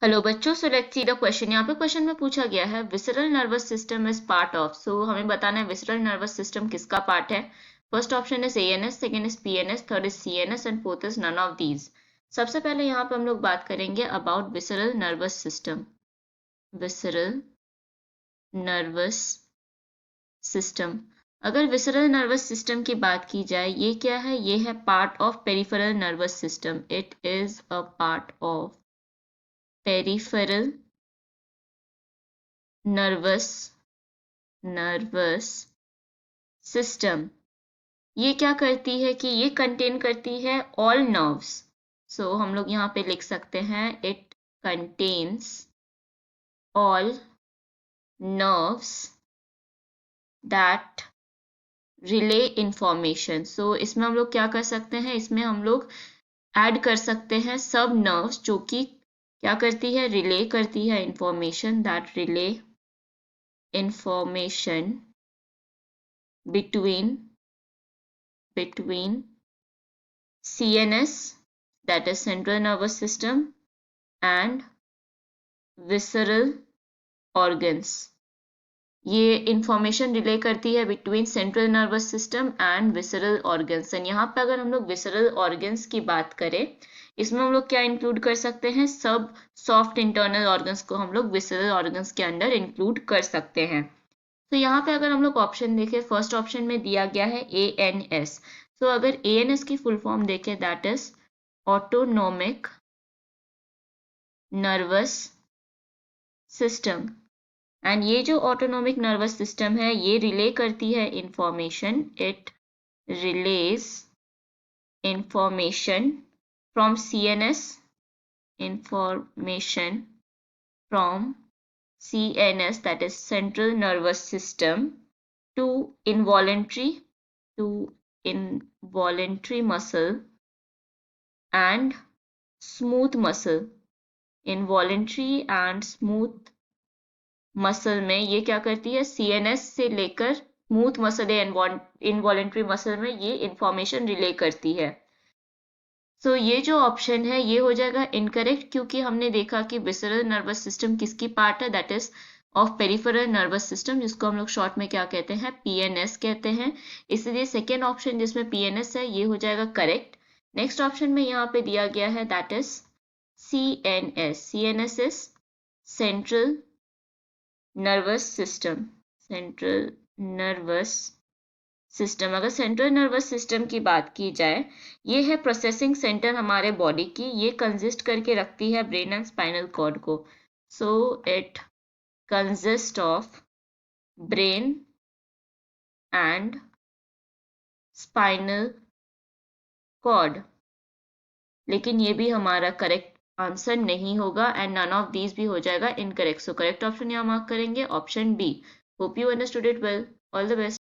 Hello बच्चों, so let's see the question. यहाँ पे क्वेश्चन में पूछा गया है visceral nervous system is part of. So हमें बताना है विसरल नर्वस सिस्टम किसका पार्ट है। First option is ANS, second is PNS, third is CNS and fourth is none of these. सबसे पहले यहाँ पे हम लोग बात करेंगे about visceral nervous system. Visceral nervous system, अगर विसरल नर्वस सिस्टम की बात की जाए, ये क्या है? ये है part of peripheral nervous system. It is a part of peripheral nervous system. ये क्या करती है कि ये कंटेन करती है ऑल नर्व्स। सो हम लोग यहाँ पे लिख सकते हैं it contains all nerves that relay information. So इसमें हम लोग क्या कर सकते हैं, इसमें हम लोग ऐड कर सकते हैं सब नर्व्स जो कि क्या करती है, रिले करती है information, that relay information between CNS, that is central nervous system, and visceral organs. ये इंफॉर्मेशन रिले करती है between central nervous system and visceral organs. And यहाँ पे अगर हम लोग विसरल ऑर्गन्स की बात करें, इसमें हम लोग क्या इंक्लूड कर सकते हैं, सब सॉफ्ट इंटरनल ऑर्गन्स को हम लोग विसरल ऑर्गन्स के अंडर इंक्लूड कर सकते हैं। तो यहाँ पे अगर हम लोग ऑप्शन देखें, फर्स्ट ऑप्शन में दिया गया है ANS। तो अगर ANS की फुल फॉर्म देखें, that is autonomic nervous system. And ये जो ऑटोनोमिक नर्वस सिस्टम है, ये रिले करती है information, it release information from CNS, information from CNS, that is central nervous system, to involuntary muscle and smooth muscle। involuntary and smooth muscle में ये क्या करती है, CNS से लेकर स्मूथ मसल या इनवॉलेंट्री मसल में ये इंफॉर्मेशन रिले करती है। सो ये जो ऑप्शन है ये हो जाएगा इनकरेक्ट, क्योंकि हमने देखा कि विसरल नर्वस सिस्टम किसकी पार्ट है, that is of peripheral nervous system, जिसको हम लोग शॉर्ट में क्या कहते हैं, PNS कहते हैं। इसलिए सेकेंड ऑप्शन जिसमें PNS है ये हो जाएगा करेक्ट। नेक्स्ट ऑप्शन में यहाँ पे दिया गया है that is CNS। CNS is central nervous system. Central nervous system, अगर सेंट्रल नर्वस सिस्टम की बात की जाए, ये है प्रोसेसिंग सेंटर हमारे बॉडी की। ये कंसिस्ट करके रखती है ब्रेन एंड स्पाइनल कॉर्ड को। So it consist of brain and spinal cord. लेकिन ये भी हमारा करेक्ट आंसर नहीं होगा एंड नन ऑफ दीज भी हो जाएगा इनकरेक्ट। सो करेक्ट ऑप्शन यहाँ मार्क करेंगे option B. Hope you understood it well. All the best.